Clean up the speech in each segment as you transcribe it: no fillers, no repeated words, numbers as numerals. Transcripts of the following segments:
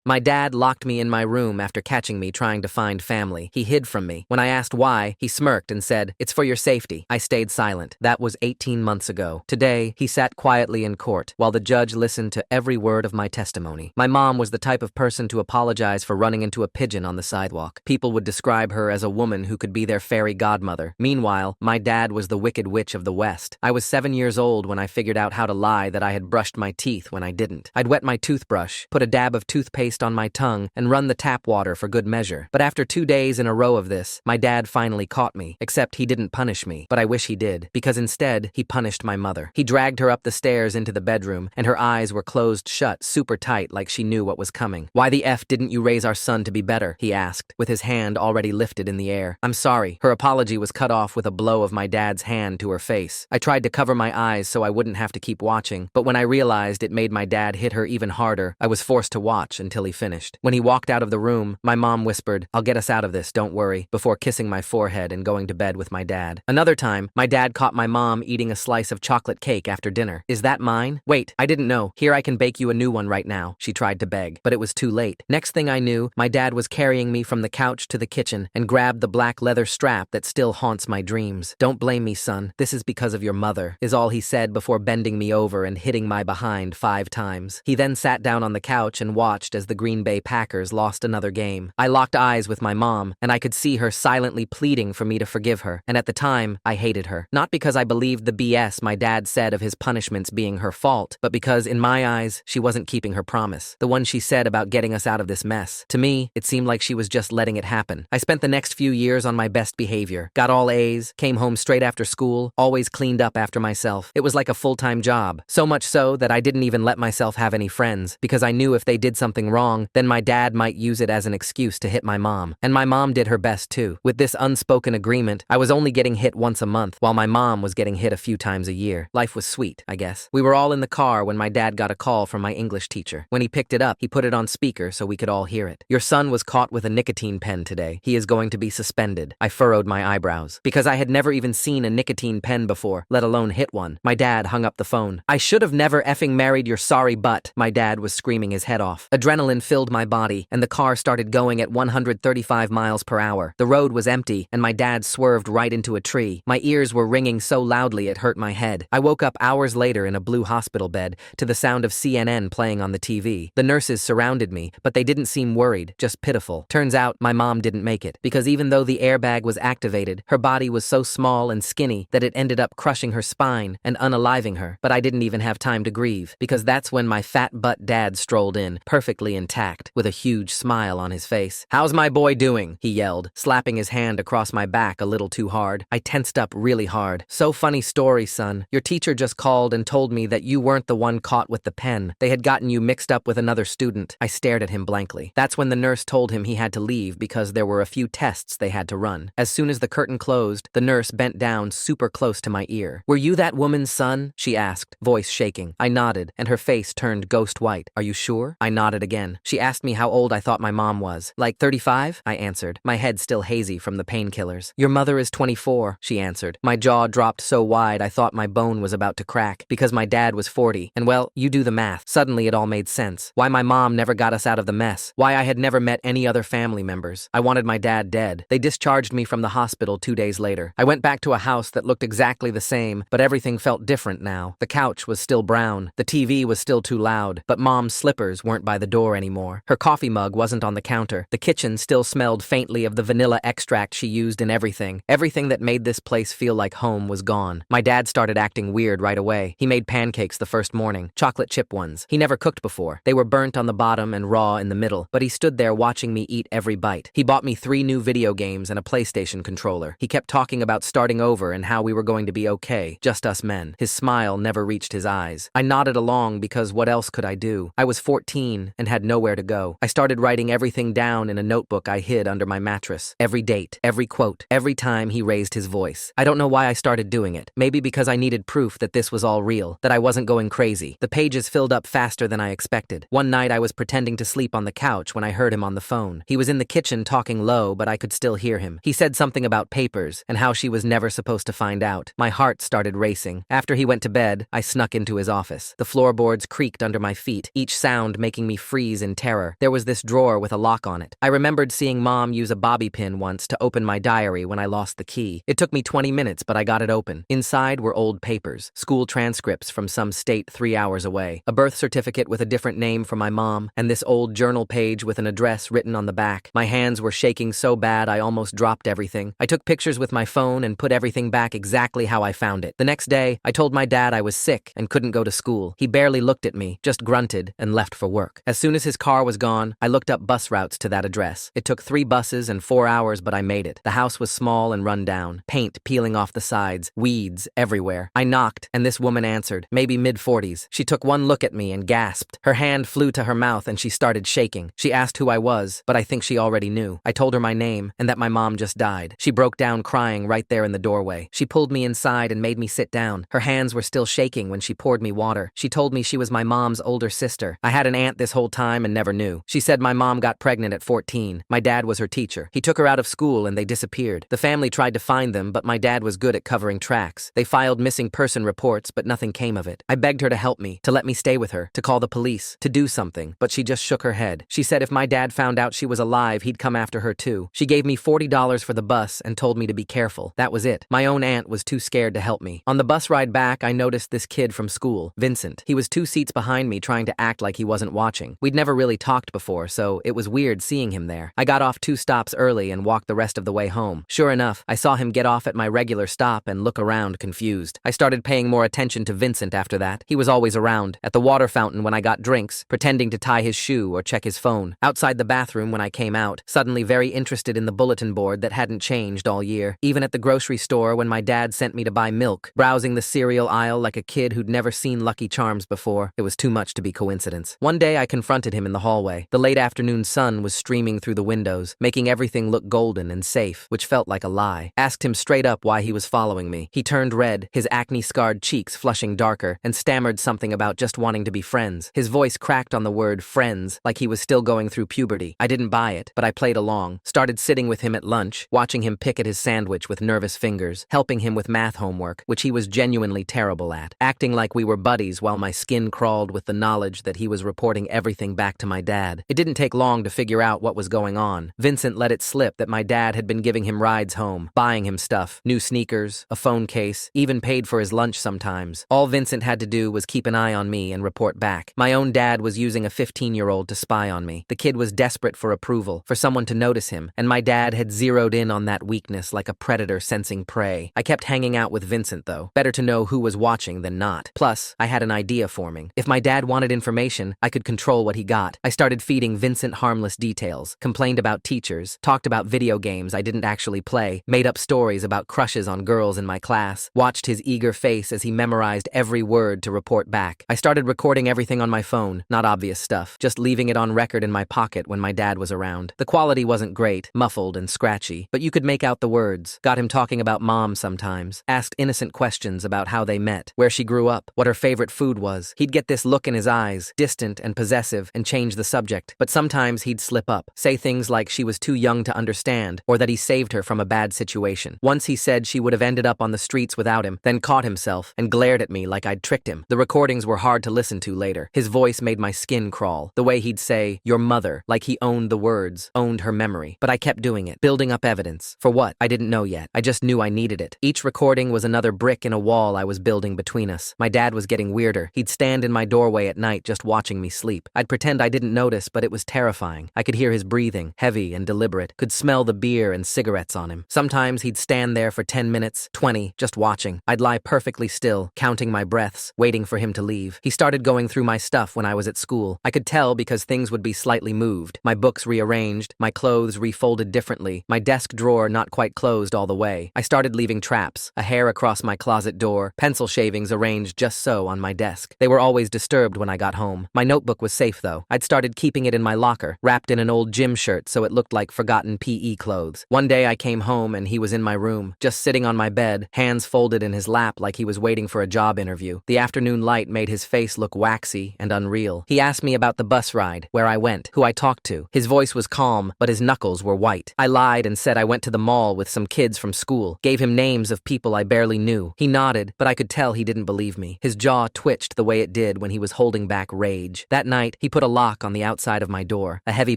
My dad locked me in my room after catching me trying to find family. He hid from me. When I asked why, he smirked and said, "It's for your safety." I stayed silent. That was 18 months ago. Today, he sat quietly in court while the judge listened to every word of my testimony. My mom was the type of person to apologize for running into a pigeon on the sidewalk. People would describe her as a woman who could be their fairy godmother. Meanwhile, my dad was the wicked witch of the West. I was 7 years old when I figured out how to lie that I had brushed my teeth when I didn't. I'd wet my toothbrush, put a dab of toothpaste on my tongue, and run the tap water for good measure. But after 2 days in a row of this, my dad finally caught me. Except he didn't punish me, but I wish he did, because instead, he punished my mother. He dragged her up the stairs into the bedroom, and her eyes were closed shut super tight like she knew what was coming. "Why the F didn't you raise our son to be better?" he asked, with his hand already lifted in the air. "I'm sorry." Her apology was cut off with a blow of my dad's hand to her face. I tried to cover my eyes so I wouldn't have to keep watching, but when I realized it made my dad hit her even harder, I was forced to watch until he finished. When he walked out of the room, my mom whispered, "I'll get us out of this, don't worry," before kissing my forehead and going to bed with my dad. Another time, my dad caught my mom eating a slice of chocolate cake after dinner. "Is that mine?" "Wait, I didn't know. Here, I can bake you a new one right now," she tried to beg, but it was too late. Next thing I knew, my dad was carrying me from the couch to the kitchen and grabbed the black leather strap that still haunts my dreams. "Don't blame me, son. This is because of your mother," is all he said before bending me over and hitting my behind 5 times. He then sat down on the couch and watched as the Green Bay Packers lost another game. I locked eyes with my mom, and I could see her silently pleading for me to forgive her, and at the time, I hated her. Not because I believed the BS my dad said of his punishments being her fault, but because, in my eyes, she wasn't keeping her promise. The one she said about getting us out of this mess. To me, it seemed like she was just letting it happen. I spent the next few years on my best behavior, got all A's, came home straight after school, always cleaned up after myself. It was like a full-time job. So much so that I didn't even let myself have any friends, because I knew if they did something wrong, then my dad might use it as an excuse to hit my mom. And my mom did her best too. With this unspoken agreement, I was only getting hit once a month, while my mom was getting hit a few times a year. Life was sweet, I guess. We were all in the car when my dad got a call from my English teacher. When he picked it up, he put it on speaker so we could all hear it. "Your son was caught with a nicotine pen today. He is going to be suspended." I furrowed my eyebrows, because I had never even seen a nicotine pen before, let alone hit one. My dad hung up the phone. "I should have never effing married your sorry butt." My dad was screaming his head off. Adrenaline filled my body, and the car started going at 135 miles per hour. The road was empty, and my dad swerved right into a tree. My ears were ringing so loudly it hurt my head. I woke up hours later in a blue hospital bed to the sound of CNN playing on the TV. The nurses surrounded me, but they didn't seem worried, just pitiful. Turns out, my mom didn't make it, because even though the airbag was activated, her body was so small and skinny that it ended up crushing her spine and unaliving her. But I didn't even have time to grieve, because that's when my fat butt dad strolled in, perfectly intact, with a huge smile on his face. "How's my boy doing?" he yelled, slapping his hand across my back a little too hard. I tensed up really hard. "So funny story, son. Your teacher just called and told me that you weren't the one caught with the pen. They had gotten you mixed up with another student." I stared at him blankly. That's when the nurse told him he had to leave because there were a few tests they had to run. As soon as the curtain closed, the nurse bent down super close to my ear. "Were you that woman's son?" she asked, voice shaking. I nodded, and her face turned ghost white. "Are you sure?" I nodded again. She asked me how old I thought my mom was. "Like 35? I answered, my head still hazy from the painkillers. "Your mother is 24, she answered. My jaw dropped so wide I thought my bone was about to crack, because my dad was 40, and well, you do the math. Suddenly it all made sense. Why my mom never got us out of the mess. Why I had never met any other family members. I wanted my dad dead. They discharged me from the hospital 2 days later. I went back to a house that looked exactly the same, but everything felt different now. The couch was still brown. The TV was still too loud, but mom's slippers weren't by the door anymore. Her coffee mug wasn't on the counter. The kitchen still smelled faintly of the vanilla extract she used in everything. Everything that made this place feel like home was gone. My dad started acting weird right away. He made pancakes the first morning, chocolate chip ones. He never cooked before. They were burnt on the bottom and raw in the middle, but he stood there watching me eat every bite. He bought me 3 new video games and a PlayStation controller. He kept talking about starting over and how we were going to be okay, just us men. His smile never reached his eyes. I nodded along because what else could I do? I was 14 and had nowhere to go. I started writing everything down in a notebook I hid under my mattress. Every date, every quote, every time he raised his voice. I don't know why I started doing it. Maybe because I needed proof that this was all real, that I wasn't going crazy. The pages filled up faster than I expected. One night I was pretending to sleep on the couch when I heard him on the phone. He was in the kitchen talking low, but I could still hear him. He said something about papers and how she was never supposed to find out. My heart started racing. After he went to bed, I snuck into his office. The floorboards creaked under my feet, each sound making me freeze freeze in terror. There was this drawer with a lock on it. I remembered seeing Mom use a bobby pin once to open my diary when I lost the key. It took me 20 minutes, but I got it open. Inside were old papers, school transcripts from some state 3 hours away, a birth certificate with a different name for my mom, and this old journal page with an address written on the back. My hands were shaking so bad I almost dropped everything. I took pictures with my phone and put everything back exactly how I found it. The next day, I told my dad I was sick and couldn't go to school. He barely looked at me, just grunted, and left for work. As soon as his car was gone, I looked up bus routes to that address. It took 3 buses and 4 hours, but I made it. The house was small and run down, paint peeling off the sides, weeds everywhere. I knocked, and this woman answered, maybe mid-40s. She took one look at me and gasped. Her hand flew to her mouth and she started shaking. She asked who I was, but I think she already knew. I told her my name and that my mom just died. She broke down crying right there in the doorway. She pulled me inside and made me sit down. Her hands were still shaking when she poured me water. She told me she was my mom's older sister. I had an aunt this whole time and never knew. She said my mom got pregnant at 14. My dad was her teacher. He took her out of school and they disappeared. The family tried to find them, but my dad was good at covering tracks. They filed missing person reports, but nothing came of it. I begged her to help me, to let me stay with her, to call the police, to do something, but she just shook her head. She said if my dad found out she was alive, he'd come after her too. She gave me $40 for the bus and told me to be careful. That was it. My own aunt was too scared to help me. On the bus ride back, I noticed this kid from school, Vincent. He was 2 seats behind me trying to act like he wasn't watching. We'd never really talked before, so it was weird seeing him there. I got off 2 stops early and walked the rest of the way home. Sure enough, I saw him get off at my regular stop and look around confused. I started paying more attention to Vincent after that. He was always around, at the water fountain when I got drinks, pretending to tie his shoe or check his phone. Outside the bathroom when I came out, suddenly very interested in the bulletin board that hadn't changed all year. Even at the grocery store when my dad sent me to buy milk, browsing the cereal aisle like a kid who'd never seen Lucky Charms before. It was too much to be coincidence. One day I confronted him in the hallway. The late afternoon sun was streaming through the windows, making everything look golden and safe, which felt like a lie. Asked him straight up why he was following me. He turned red, his acne-scarred cheeks flushing darker, and stammered something about just wanting to be friends. His voice cracked on the word friends, like he was still going through puberty. I didn't buy it, but I played along. Started sitting with him at lunch, watching him pick at his sandwich with nervous fingers, helping him with math homework, which he was genuinely terrible at, acting like we were buddies while my skin crawled with the knowledge that he was reporting everything back to my dad. It didn't take long to figure out what was going on. Vincent let it slip that my dad had been giving him rides home, buying him stuff, new sneakers, a phone case, even paid for his lunch sometimes. All Vincent had to do was keep an eye on me and report back. My own dad was using a 15-year-old to spy on me. The kid was desperate for approval, for someone to notice him, and my dad had zeroed in on that weakness like a predator sensing prey. I kept hanging out with Vincent, though. Better to know who was watching than not. Plus, I had an idea forming. If my dad wanted information, I could control what he got. I started feeding Vincent harmless details, complained about teachers, talked about video games I didn't actually play, made up stories about crushes on girls in my class, watched his eager face as he memorized every word to report back. I started recording everything on my phone, not obvious stuff, just leaving it on record in my pocket when my dad was around. The quality wasn't great, muffled and scratchy, but you could make out the words. Got him talking about mom sometimes, asked innocent questions about how they met, where she grew up, what her favorite food was. He'd get this look in his eyes, distant and possessive, and change the subject. But sometimes he'd slip up, say things like she was too young to understand, or that he saved her from a bad situation. Once he said she would have ended up on the streets without him, then caught himself and glared at me like I'd tricked him. The recordings were hard to listen to later. His voice made my skin crawl. The way he'd say, "your mother," like he owned the words, owned her memory. But I kept doing it, building up evidence. For what? I didn't know yet. I just knew I needed it. Each recording was another brick in a wall I was building between us. My dad was getting weirder. He'd stand in my doorway at night just watching me sleep. I'd pretend I didn't notice, but it was terrifying. I could hear his breathing, heavy and deliberate, could smell the beer and cigarettes on him. Sometimes he'd stand there for 10 minutes, 20, just watching. I'd lie perfectly still, counting my breaths, waiting for him to leave. He started going through my stuff when I was at school. I could tell because things would be slightly moved, my books rearranged, my clothes refolded differently, my desk drawer not quite closed all the way. I started leaving traps, a hair across my closet door, pencil shavings arranged just so on my desk. They were always disturbed when I got home. My notebook was safe though. I'd started keeping it in my locker, wrapped in an old gym shirt so it looked like forgotten PE clothes. One day I came home and he was in my room, just sitting on my bed, hands folded in his lap like he was waiting for a job interview. The afternoon light made his face look waxy and unreal. He asked me about the bus ride, where I went, who I talked to. His voice was calm, but his knuckles were white. I lied and said I went to the mall with some kids from school, gave him names of people I barely knew. He nodded, but I could tell he didn't believe me. His jaw twitched the way it did when he was holding back rage. That night, he put a a lock on the outside of my door, a heavy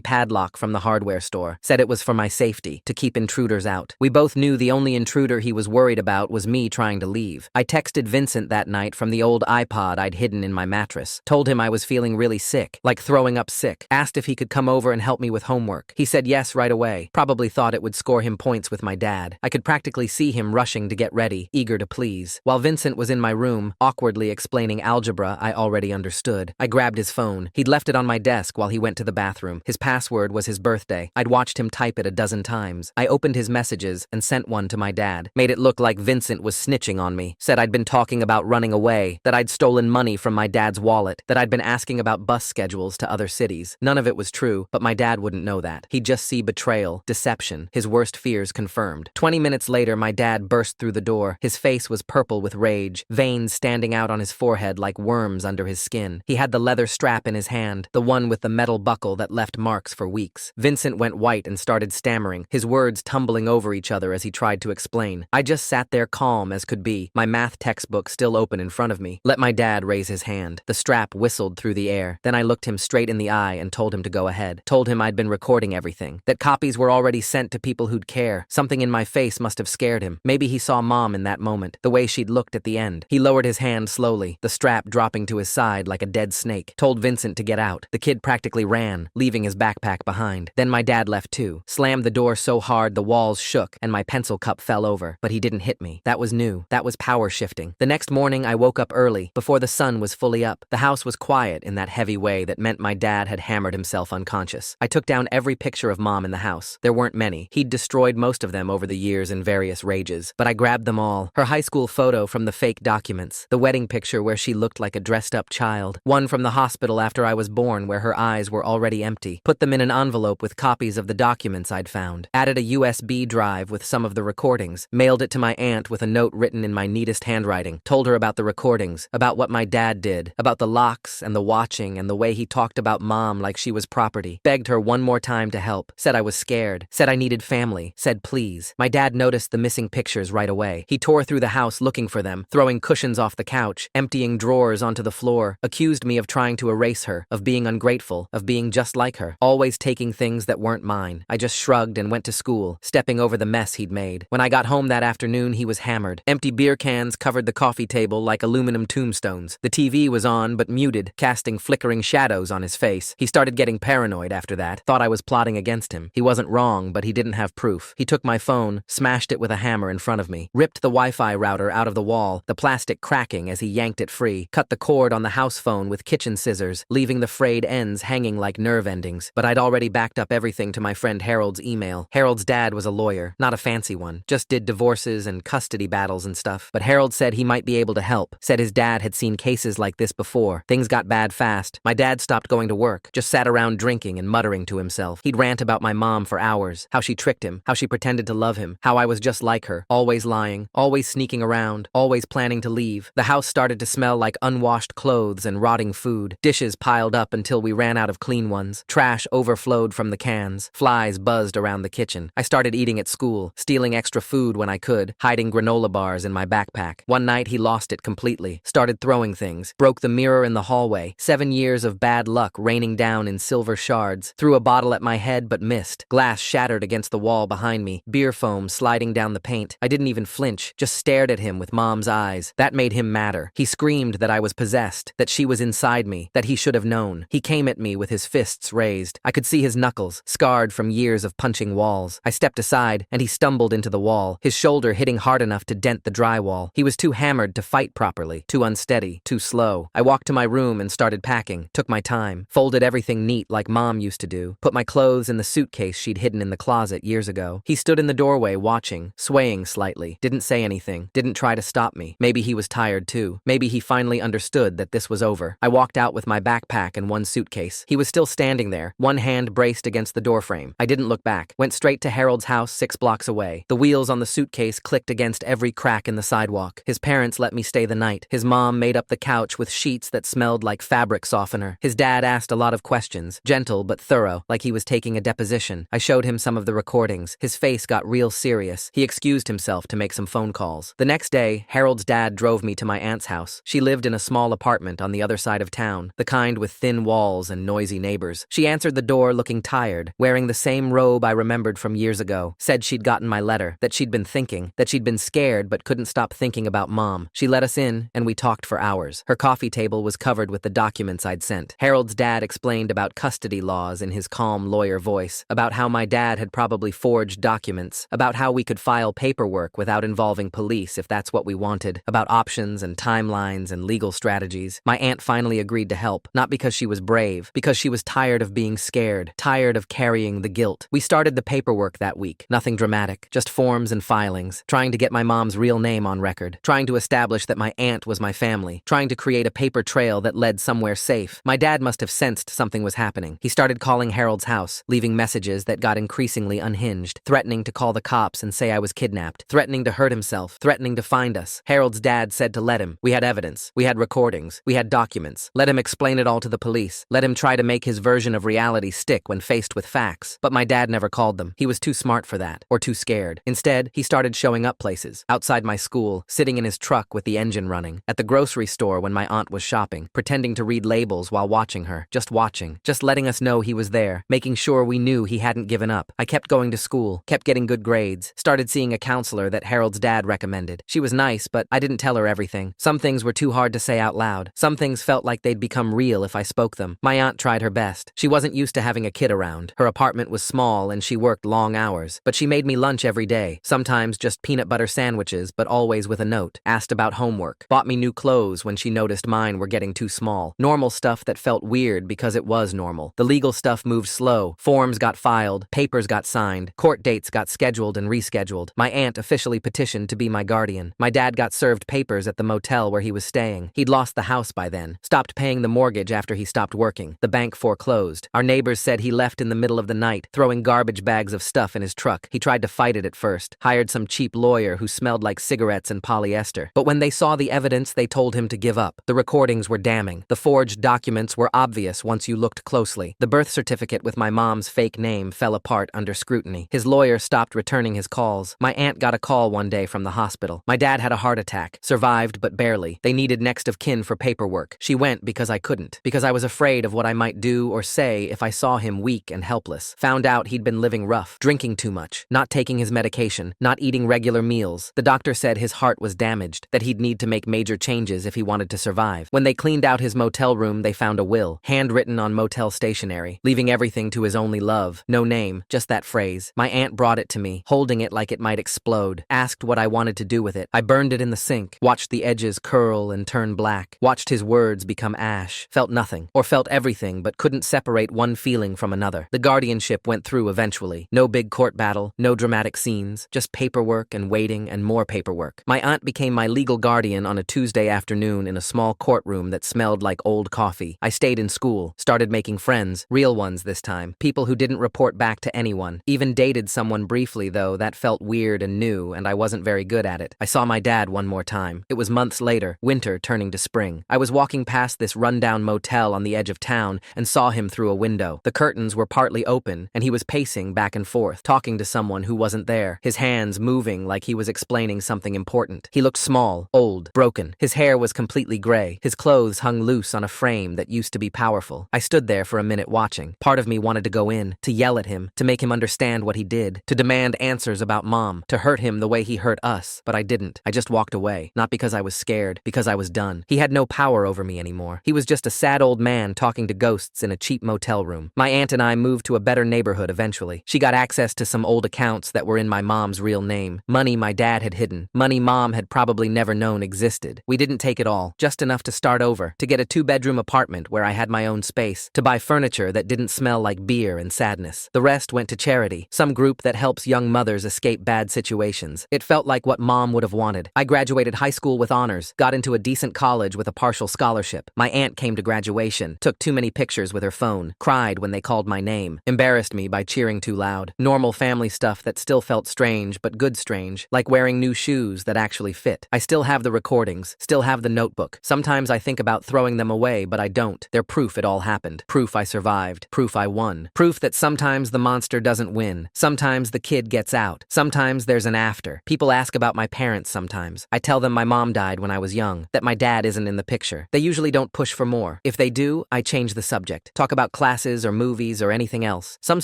padlock from the hardware store. Said it was for my safety, to keep intruders out. We both knew the only intruder he was worried about was me trying to leave. I texted Vincent that night from the old iPod I'd hidden in my mattress. Told him I was feeling really sick, like throwing up sick. Asked if he could come over and help me with homework. He said yes right away. Probably thought it would score him points with my dad. I could practically see him rushing to get ready, eager to please. While Vincent was in my room, awkwardly explaining algebra I already understood, I grabbed his phone. He'd left it on my desk while he went to the bathroom. His password was his birthday. I'd watched him type it a dozen times. I opened his messages and sent one to my dad. Made it look like Vincent was snitching on me. Said I'd been talking about running away, that I'd stolen money from my dad's wallet, that I'd been asking about bus schedules to other cities. None of it was true, but my dad wouldn't know that. He'd just see betrayal, deception, his worst fears confirmed. 20 minutes later, my dad burst through the door. His face was purple with rage, veins standing out on his forehead like worms under his skin. He had the leather strap in his hand, the one with the metal buckle that left marks for weeks. Vincent went white and started stammering, his words tumbling over each other as he tried to explain. I just sat there calm as could be, my math textbook still open in front of me. Let my dad raise his hand. The strap whistled through the air. Then I looked him straight in the eye and told him to go ahead. Told him I'd been recording everything, that copies were already sent to people who'd care. Something in my face must have scared him. Maybe he saw Mom in that moment, the way she'd looked at the end. He lowered his hand slowly, the strap dropping to his side like a dead snake. Told Vincent to get out. The kid practically ran, leaving his backpack behind. Then my dad left too. Slammed the door so hard the walls shook and my pencil cup fell over. But he didn't hit me. That was new. That was power shifting. The next morning I woke up early, before the sun was fully up. The house was quiet in that heavy way that meant my dad had hammered himself unconscious. I took down every picture of Mom in the house. There weren't many. He'd destroyed most of them over the years in various rages. But I grabbed them all. Her high school photo from the fake documents. The wedding picture where she looked like a dressed-up child. One from the hospital after I was born where her eyes were already empty. Put them in an envelope with copies of the documents I'd found. Added a USB drive with some of the recordings. Mailed it to my aunt with a note written in my neatest handwriting. Told her about the recordings, about what my dad did, about the locks and the watching and the way he talked about Mom like she was property. Begged her one more time to help. Said I was scared. Said I needed family. Said please. My dad noticed the missing pictures right away. He tore through the house looking for them, throwing cushions off the couch, emptying drawers onto the floor, accused me of trying to erase her, of being ungrateful, of being just like her, always taking things that weren't mine. I just shrugged and went to school, stepping over the mess he'd made. When I got home that afternoon, he was hammered. Empty beer cans covered the coffee table like aluminum tombstones. The TV was on but muted, casting flickering shadows on his face. He started getting paranoid after that, thought I was plotting against him. He wasn't wrong, but he didn't have proof. He took my phone, smashed it with a hammer in front of me, ripped the Wi-Fi router out of the wall, the plastic cracking as he yanked it free, cut the cord on the house phone with kitchen scissors, leaving the frayed ends hanging like nerve endings. But I'd already backed up everything to my friend Harold's email. Harold's dad was a lawyer, not a fancy one, just did divorces and custody battles and stuff. But Harold said he might be able to help, said his dad had seen cases like this before. Things got bad fast. My dad stopped going to work, just sat around drinking and muttering to himself. He'd rant about my mom for hours, how she tricked him, how she pretended to love him, how I was just like her, always lying, always sneaking around, always planning to leave. The house started to smell like unwashed clothes and rotting food. Dishes piled up until we ran out of clean ones. Trash overflowed from the cans. Flies buzzed around the kitchen. I started eating at school, stealing extra food when I could, hiding granola bars in my backpack. One night he lost it completely, started throwing things, broke the mirror in the hallway. 7 years of bad luck raining down in silver shards. Threw a bottle at my head but missed. Glass shattered against the wall behind me. Beer foam sliding down the paint. I didn't even flinch, just stared at him with Mom's eyes. That made him madder. He screamed that I was possessed, that she was inside me, that he should have known. He came at me with his fists raised. I could see his knuckles, scarred from years of punching walls. I stepped aside, and he stumbled into the wall, his shoulder hitting hard enough to dent the drywall. He was too hammered to fight properly, too unsteady, too slow. I walked to my room and started packing, took my time, folded everything neat like Mom used to do, put my clothes in the suitcase she'd hidden in the closet years ago. He stood in the doorway watching, swaying slightly, didn't say anything, didn't try to stop me. Maybe he was tired too. Maybe he finally understood that this was over. I walked out with my backpack and one suitcase. He was still standing there, one hand braced against the doorframe. I didn't look back. Went straight to Harold's house 6 blocks away. The wheels on the suitcase clicked against every crack in the sidewalk. His parents let me stay the night. His mom made up the couch with sheets that smelled like fabric softener. His dad asked a lot of questions, gentle but thorough, like he was taking a deposition. I showed him some of the recordings. His face got real serious. He excused himself to make some phone calls. The next day, Harold's dad drove me to my aunt's house. She lived in a small apartment on the other side of town, the kind with thin thin walls and noisy neighbors. She answered the door looking tired, wearing the same robe I remembered from years ago. Said she'd gotten my letter, that she'd been thinking, that she'd been scared but couldn't stop thinking about Mom. She let us in, and we talked for hours. Her coffee table was covered with the documents I'd sent. Harold's dad explained about custody laws in his calm lawyer voice, about how my dad had probably forged documents, about how we could file paperwork without involving police if that's what we wanted, about options and timelines and legal strategies. My aunt finally agreed to help, not because she was brave, because she was tired of being scared, tired of carrying the guilt. We started the paperwork that week. Nothing dramatic, just forms and filings, trying to get my mom's real name on record, trying to establish that my aunt was my family, trying to create a paper trail that led somewhere safe. My dad must have sensed something was happening. He started calling Harold's house, leaving messages that got increasingly unhinged, threatening to call the cops and say I was kidnapped, threatening to hurt himself, threatening to find us. Harold's dad said to let him. We had evidence. We had recordings. We had documents. Let him explain it all to the police. Let him try to make his version of reality stick when faced with facts. But my dad never called them. He was too smart for that, or too scared. Instead, he started showing up places. Outside my school, sitting in his truck with the engine running. At the grocery store when my aunt was shopping, pretending to read labels while watching her. Just watching. Just letting us know he was there. Making sure we knew he hadn't given up. I kept going to school. Kept getting good grades. Started seeing a counselor that Harold's dad recommended. She was nice, but I didn't tell her everything. Some things were too hard to say out loud. Some things felt like they'd become real if I spoke them. My aunt tried her best. She wasn't used to having a kid around. Her apartment was small and she worked long hours. But she made me lunch every day. Sometimes just peanut butter sandwiches, but always with a note. Asked about homework. Bought me new clothes when she noticed mine were getting too small. Normal stuff that felt weird because it was normal. The legal stuff moved slow. Forms got filed. Papers got signed. Court dates got scheduled and rescheduled. My aunt officially petitioned to be my guardian. My dad got served papers at the motel where he was staying. He'd lost the house by then. Stopped paying the mortgage after he stopped working. The bank foreclosed. Our neighbors said he left in the middle of the night, throwing garbage bags of stuff in his truck. He tried to fight it at first. Hired some cheap lawyer who smelled like cigarettes and polyester. But when they saw the evidence, they told him to give up. The recordings were damning. The forged documents were obvious once you looked closely. The birth certificate with my mom's fake name fell apart under scrutiny. His lawyer stopped returning his calls. My aunt got a call one day from the hospital. My dad had a heart attack. Survived, but barely. They needed next of kin for paperwork. She went because I couldn't. Because I was afraid of what I might do or say if I saw him weak and helpless. Found out he'd been living rough, drinking too much, not taking his medication, not eating regular meals. The doctor said his heart was damaged, that he'd need to make major changes if he wanted to survive. When they cleaned out his motel room, they found a will, handwritten on motel stationery, leaving everything to his only love. No name, just that phrase. My aunt brought it to me, holding it like it might explode. Asked what I wanted to do with it. I burned it in the sink, watched the edges curl and turn black, watched his words become ash, felt nothing, or felt everything but couldn't separate one feeling from another. The guardianship went through eventually. No big court battle, no dramatic scenes, just paperwork and waiting and more paperwork. My aunt became my legal guardian on a Tuesday afternoon in a small courtroom that smelled like old coffee. I stayed in school, started making friends, real ones this time, people who didn't report back to anyone. Even dated someone briefly, though that felt weird and new, and I wasn't very good at it. I saw my dad one more time. It was months later, winter turning to spring. I was walking past this rundown motel on the edge of town and saw him through a window. The curtains were partly open, and he was pacing back and forth, talking to someone who wasn't there, his hands moving like he was explaining something important. He looked small, old, broken. His hair was completely gray. His clothes hung loose on a frame that used to be powerful. I stood there for a minute watching. Part of me wanted to go in, to yell at him, to make him understand what he did, to demand answers about Mom, to hurt him the way he hurt us, but I didn't. I just walked away, not because I was scared, because I was done. He had no power over me anymore. He was just a sad old man talking to ghosts in a cheap motel room. My aunt and I moved to a better neighborhood eventually. She got access to some old accounts that were in my mom's real name. Money my dad had hidden. Money Mom had probably never known existed. We didn't take it all, just enough to start over, to get a 2-bedroom apartment where I had my own space, to buy furniture that didn't smell like beer and sadness. The rest went to charity, some group that helps young mothers escape bad situations. It felt like what Mom would have wanted. I graduated high school with honors, got into a decent college with a partial scholarship. My aunt came to graduation, took too many pictures with her phone, cried when they called my name, embarrassed me by cheering too loud. Normal family stuff that still felt strange, but good strange, like wearing new shoes that actually fit. I still have the recordings, still have the notebook. Sometimes I think about throwing them away, but I don't. They're proof it all happened. Proof I survived. Proof I won. Proof that sometimes the monster doesn't win. Sometimes the kid gets out. Sometimes there's an after. People ask about my parents sometimes. I tell them my mom died when I was young, that my dad isn't in the picture. They usually don't push for more. If they do, do, I change the subject. Talk about classes or movies or anything else. Some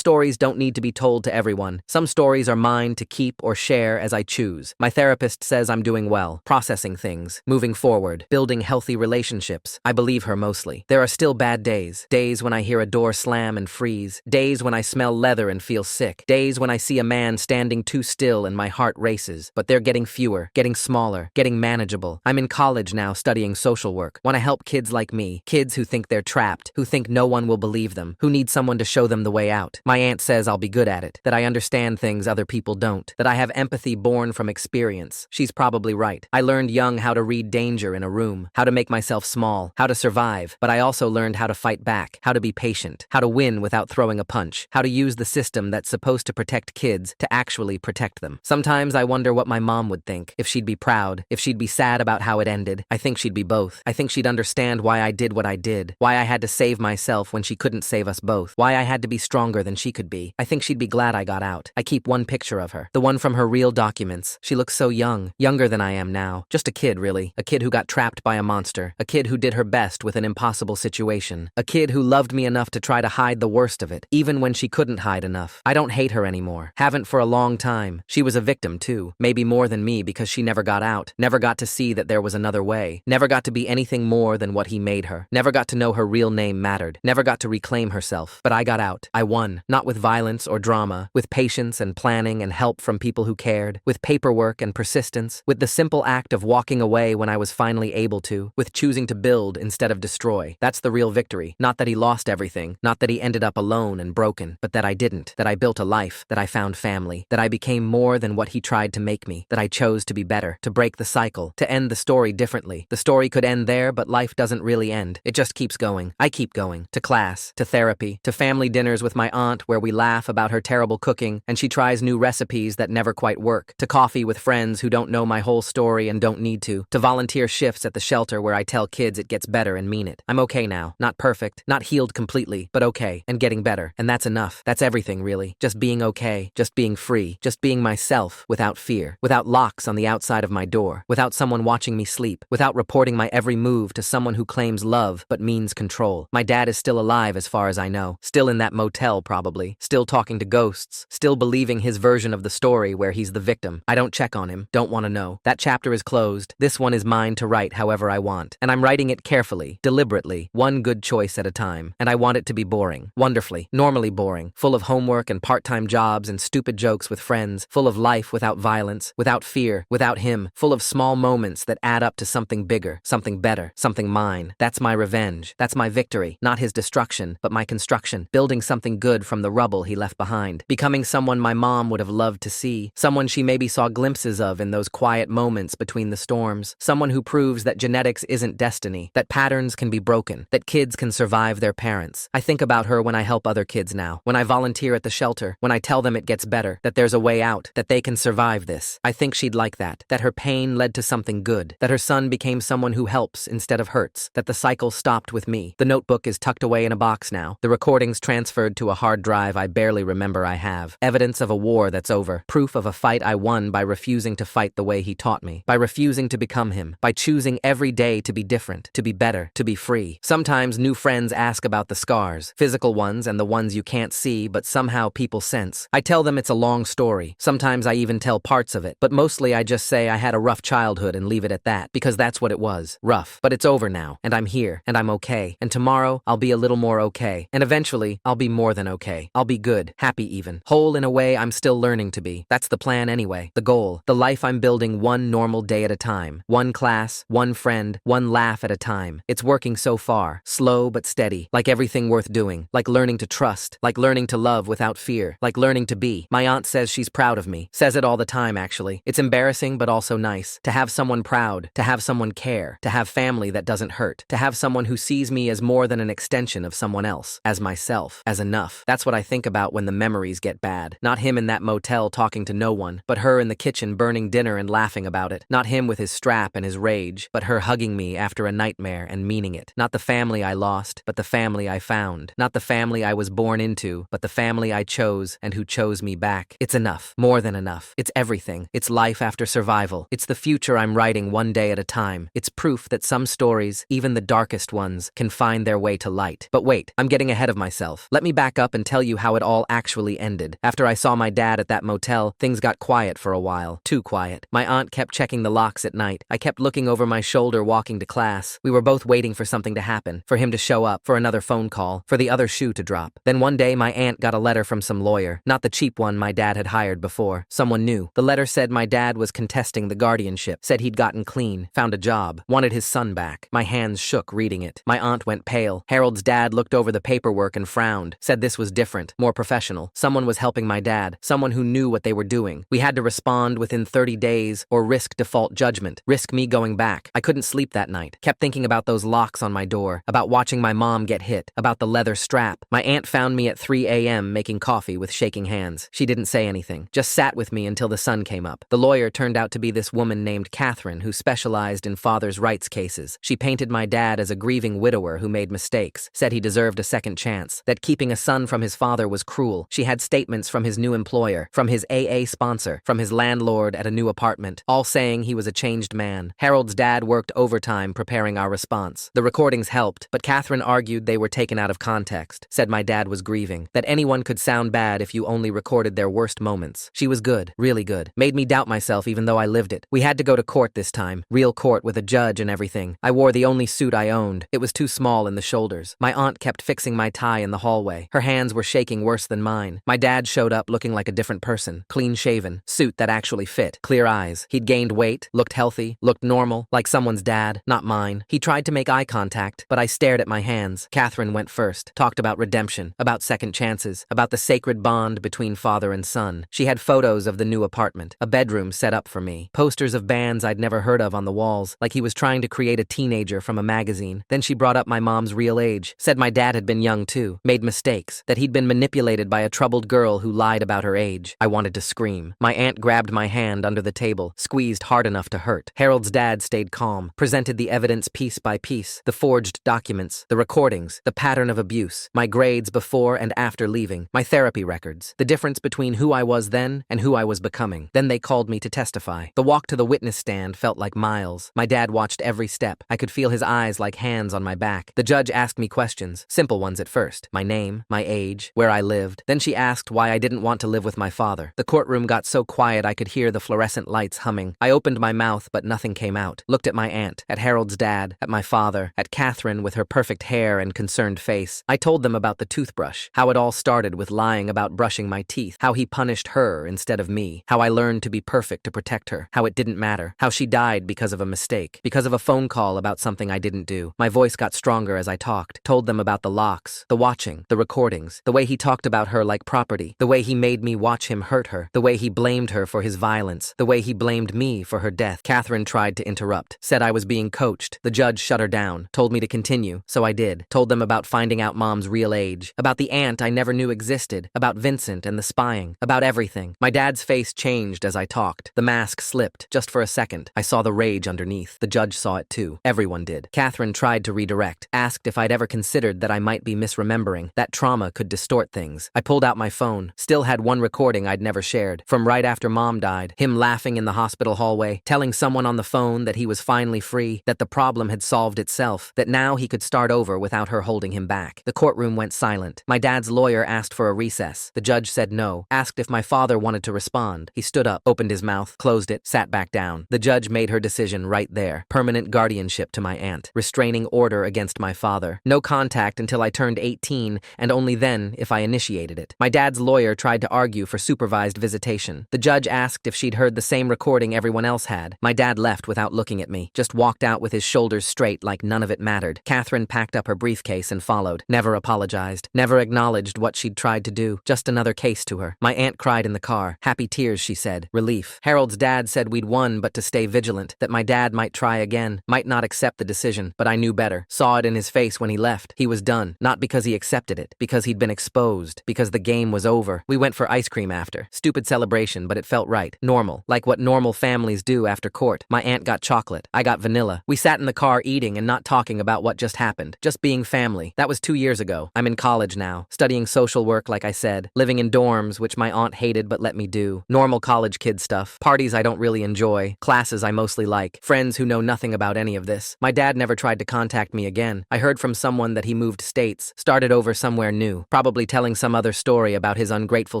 stories don't need to be told to everyone. Some stories are mine to keep or share as I choose. My therapist says I'm doing well, processing things, moving forward, building healthy relationships. I believe her mostly. There are still bad days. Days when I hear a door slam and freeze. Days when I smell leather and feel sick. Days when I see a man standing too still and my heart races. But they're getting fewer, getting smaller, getting manageable. I'm in college now studying social work. Want to help kids like me. Kids who think they're trapped, who think no one will believe them, who need someone to show them the way out. My aunt says I'll be good at it, that I understand things other people don't, that I have empathy born from experience. She's probably right. I learned young how to read danger in a room, how to make myself small, how to survive, but I also learned how to fight back, how to be patient, how to win without throwing a punch, how to use the system that's supposed to protect kids to actually protect them. Sometimes I wonder what my mom would think, if she'd be proud, if she'd be sad about how it ended. I think she'd be both. I think she'd understand why I did what I did, why I had to save myself when she couldn't save us both, why I had to be stronger than she could be. I think she'd be glad I got out. I keep one picture of her, the one from her real documents. She looks so young, younger than I am now. Just a kid, really. A kid who got trapped by a monster. A kid who did her best with an impossible situation. A kid who loved me enough to try to hide the worst of it, even when she couldn't hide enough. I don't hate her anymore. Haven't for a long time. She was a victim, too. Maybe more than me because she never got out, never got to see that there was another way, never got to be anything more than what he made her, never got to know her real name mattered, never got to reclaim herself. But I got out. I won. Not with violence or drama, with patience and planning and help from people who cared, with paperwork and persistence, with the simple act of walking away when I was finally able to, with choosing to build instead of destroy. That's the real victory. Not that he lost everything, not that he ended up alone and broken, but that I didn't, that I built a life, that I found family, that I became more than what he tried to make me, that I chose to be better, to break the cycle, to end the story differently. The story could end there, but life doesn't really end. It just keeps going. I keep going. To class, to therapy, to family dinners with my aunt where we laugh about her terrible cooking and she tries new recipes that never quite work, to coffee with friends who don't know my whole story and don't need to volunteer shifts at the shelter where I tell kids it gets better and mean it. I'm okay now. Not perfect, not healed completely, but okay, and getting better. And that's enough. That's everything, really. Just being okay, just being free, just being myself without fear, without locks on the outside of my door, without someone watching me sleep, without reporting my every move to someone who claims love but means control. My dad is still alive as far as I know, still in that motel probably, still talking to ghosts, still believing his version of the story where he's the victim. I don't check on him, don't want to know. That chapter is closed. This one is mine to write however I want. And I'm writing it carefully, deliberately, one good choice at a time. And I want it to be boring. Wonderfully, normally boring, full of homework and part-time jobs and stupid jokes with friends, full of life without violence, without fear, without him, full of small moments that add up to something bigger, something better, something mine. That's my revenge. That's my victory. Not his destruction, but my construction. Building something good from the rubble he left behind. Becoming someone my mom would have loved to see. Someone she maybe saw glimpses of in those quiet moments between the storms. Someone who proves that genetics isn't destiny, that patterns can be broken, that kids can survive their parents. I think about her when I help other kids now, when I volunteer at the shelter, when I tell them it gets better, that there's a way out, that they can survive this. I think she'd like that her pain led to something good, that her son became someone who helps instead of hurts, that the cycle stopped with me. The notebook is tucked away in a box now, the recordings transferred to a hard drive I barely remember I have. Evidence of a war that's over, proof of a fight I won by refusing to fight the way he taught me, by refusing to become him, by choosing every day to be different, to be better, to be free. Sometimes new friends ask about the scars, physical ones and the ones you can't see but somehow people sense. I tell them it's a long story. Sometimes I even tell parts of it, but mostly I just say I had a rough childhood and leave it at that, because that's what it was. Rough. But it's over now, and I'm here, and I'm okay, and tomorrow I'll be a little more okay, and eventually I'll be more than okay. I'll be good, happy even, whole in a way I'm still learning to be. That's the plan anyway, the goal, the life I'm building one normal day at a time, one class, one friend, one laugh at a time. It's working so far, slow but steady, like everything worth doing, like learning to trust, like learning to love without fear, like learning to be. My aunt says she's proud of me, says it all the time actually. It's embarrassing but also nice, to have someone proud, to have someone care, to have family that doesn't hurt, to have someone who sees me as more than an extension of someone else, as myself, as enough. That's what I think about when the memories get bad. Not him in that motel talking to no one, but her in the kitchen burning dinner and laughing about it. Not him with his strap and his rage, but her hugging me after a nightmare and meaning it. Not the family I lost, but the family I found. Not the family I was born into, but the family I chose and who chose me back. It's enough. More than enough. It's everything. It's life after survival. It's the future I'm writing one day at a time. It's proof that some stories, even the darkest ones, darkness can find their way to light. But wait, I'm getting ahead of myself. Let me back up and tell you how it all actually ended. After I saw my dad at that motel, things got quiet for a while. Too quiet. My aunt kept checking the locks at night. I kept looking over my shoulder walking to class. We were both waiting for something to happen, for him to show up, for another phone call, for the other shoe to drop. Then one day my aunt got a letter from some lawyer, not the cheap one my dad had hired before. Someone new. The letter said my dad was contesting the guardianship, said he'd gotten clean, found a job, wanted his son back. My hands shook reading it. My aunt went pale. Harold's dad looked over the paperwork and frowned, said this was different, more professional. Someone was helping my dad, someone who knew what they were doing. We had to respond within 30 days or risk default judgment, risk me going back. I couldn't sleep that night. Kept thinking about those locks on my door, about watching my mom get hit, about the leather strap. My aunt found me at 3 a.m. making coffee with shaking hands. She didn't say anything, just sat with me until the sun came up. The lawyer turned out to be this woman named Catherine who specialized in father's rights cases. She painted my dad as a grieving widower who made mistakes, said he deserved a second chance, that keeping a son from his father was cruel. She had statements from his new employer, from his AA sponsor, from his landlord at a new apartment, all saying he was a changed man. Harold's dad worked overtime preparing our response. The recordings helped, but Catherine argued they were taken out of context, said my dad was grieving, that anyone could sound bad if you only recorded their worst moments. She was good, really good. Made me doubt myself even though I lived it. We had to go to court this time, real court with a judge and everything. I wore the only suit I owned. It was too small in the shoulders. My aunt kept fixing my tie in the hallway. Her hands were shaking worse than mine. My dad showed up looking like a different person, clean-shaven, suit that actually fit, clear eyes. He'd gained weight, looked healthy, looked normal, like someone's dad, not mine. He tried to make eye contact, but I stared at my hands. Catherine went first, talked about redemption, about second chances, about the sacred bond between father and son. She had photos of the new apartment, a bedroom set up for me, posters of bands I'd never heard of on the walls, like he was trying to create a teenager from a magazine. Then she brought up my mom's real age, said my dad had been young too, made mistakes, that he'd been manipulated by a troubled girl who lied about her age. I wanted to scream. My aunt grabbed my hand under the table, squeezed hard enough to hurt. Harold's dad stayed calm, presented the evidence piece by piece, the forged documents, the recordings, the pattern of abuse, my grades before and after leaving, my therapy records, the difference between who I was then and who I was becoming. Then they called me to testify. The walk to the witness stand felt like miles. My dad watched every step. I could feel his eyes like hands on my back. The judge asked me questions, simple ones at first. My name, my age, where I lived. Then she asked why I didn't want to live with my father. The courtroom got so quiet I could hear the fluorescent lights humming. I opened my mouth, but nothing came out. Looked at my aunt, at Harold's dad, at my father, at Catherine with her perfect hair and concerned face. I told them about the toothbrush, how it all started with lying about brushing my teeth, how he punished her instead of me, how I learned to be perfect to protect her, how it didn't matter, how she died because of a mistake, because of a phone call about something I didn't do. My voice got stronger as I talked, told them about the locks, the watching, the recordings, the way he talked about her like property, the way he made me watch him hurt her, the way he blamed her for his violence, the way he blamed me for her death. Catherine tried to interrupt, said I was being coached. The judge shut her down, told me to continue, so I did. Told them about finding out mom's real age, about the aunt I never knew existed, about Vincent and the spying, about everything. My dad's face changed as I talked. The mask slipped, just for a second. I saw the rage underneath. The judge saw it too. Everyone did. Catherine tried to redirect, asked if I'd ever considered that I might be misremembering, that trauma could distort things. I pulled out my phone, still had one recording I'd never shared, from right after mom died, him laughing in the hospital hallway, telling someone on the phone that he was finally free, that the problem had solved itself, that now he could start over without her holding him back. The courtroom went silent. My dad's lawyer asked for a recess. The judge said no, asked if my father wanted to respond. He stood up, opened his mouth, closed it, sat back down. The judge made her decision right there. Permanent guardianship to my aunt. Restraining order against my father. No contact until I turned 18, and only then if I initiated it. My dad's lawyer tried to argue for supervised visitation. The judge asked if she'd heard the same recording everyone else had. My dad left without looking at me, just walked out with his shoulders straight like none of it mattered. Catherine packed up her briefcase and followed. Never apologized. Never acknowledged what she'd tried to do. Just another case to her. My aunt cried in the car. Happy tears, she said. Relief. Harold's dad said we'd won, but to stay vigilant. That my dad might try again. Might not accept the decision, but I knew better. Saw it in his face when he left. He was done. Not because he accepted it. Because he'd been exposed. Because the game was over. We went for ice cream after. Stupid celebration, but it felt right. Normal. Like what normal families do after court. My aunt got chocolate. I got vanilla. We sat in the car eating and not talking about what just happened. Just being family. That was 2 years ago. I'm in college now. Studying social work, like I said. Living in dorms, which my aunt hated but let me do. Normal college kid stuff. Parties I don't really enjoy. Classes I mostly like. Friends who know nothing about any of this. My dad never tried to contact me again. I heard from someone that he moved states, started over somewhere new, probably telling some other story about his ungrateful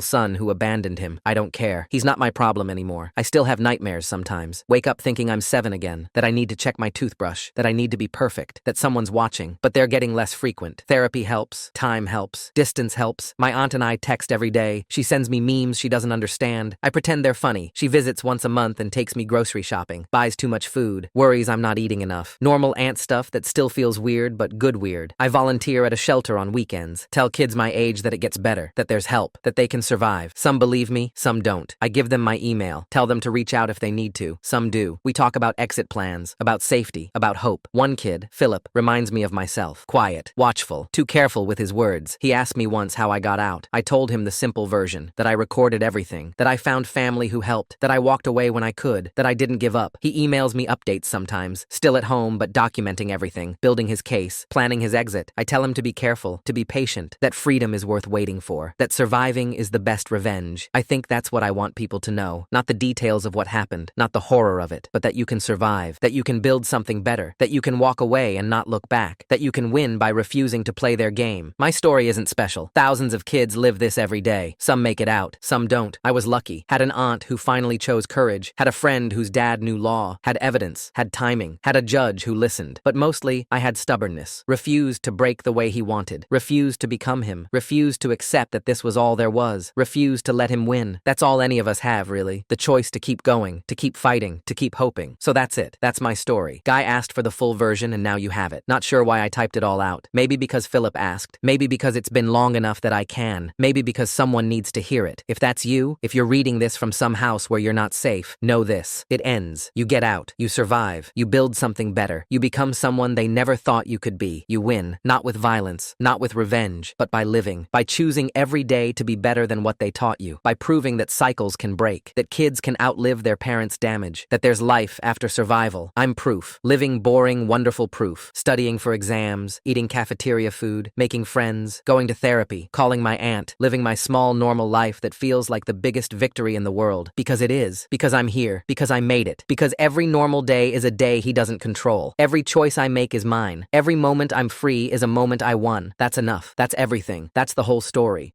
son who abandoned him. I don't care. He's not my problem anymore. I still have nightmares sometimes. Wake up thinking I'm 7 again, that I need to check my toothbrush, that I need to be perfect, that someone's watching, but they're getting less frequent. Therapy helps. Time helps. Distance helps. My aunt and I text every day. She sends me memes she doesn't understand. I pretend they're funny. She visits once a month and takes me grocery shopping, buys too much food, worries I'm not eating enough. Normal aunt stuff that still feels weird, but good weird. I volunteer at a shelter on weekends. Tell kids my age that it gets better, that there's help, that they can survive. Some believe me, some don't. I give them my email, tell them to reach out if they need to. Some do. We talk about exit plans, about safety, about hope. One kid, Philip, reminds me of myself. Quiet, watchful, too careful with his words. He asked me once how I got out. I told him the simple version, that I recorded everything, that I found family who helped, that I walked away when I could, that I didn't give up. He emails me updates sometimes, still at home but documenting everything, building his case, planning his exit. I tell him to be careful, to be patient, that freedom is worth waiting for, that surviving is the best revenge. I think that's what I want people to know, not the details of what happened, not the horror of it, but that you can survive, that you can build something better, that you can walk away and not look back, that you can win by refusing to play their game. My story isn't special. Thousands of kids live this every day. Some make it out, some don't. I was lucky. Had an aunt who finally chose courage, had a friend whose dad knew law, had evidence, had timing, had a judge who listened. But mostly, I had stubbornness, refused to break the way he wanted, refused to become him, refused to accept that this was all there was, refused to let him win. That's all any of us have, really. The choice to keep going, to keep fighting, to keep hoping. So that's it. That's my story. Guy asked for the full version and now you have it. Not sure why I typed it all out. Maybe because Philip asked. Maybe because it's been long enough that I can. Maybe because someone needs to hear it. If that's you, if you're reading this from some house where you're not safe, know this. It ends. You get out. You survive. You build something better. You become someone they never thought you could be. You win. Not with violence, not with revenge, but by living. By choosing every day to be better than what they taught you. By proving that cycles can break. That kids can outlive their parents' damage. That there's life after survival. I'm proof. Living boring, wonderful proof. Studying for exams, eating cafeteria food, making friends, going to therapy, calling my aunt, living my small normal life that feels like the biggest victory in the world. Because it is. Because I'm here. Because I made it. Because every normal day is a day he doesn't control. Every choice I make is mine. Every moment I'm free is a moment I won. That's enough. That's everything. That's the whole story.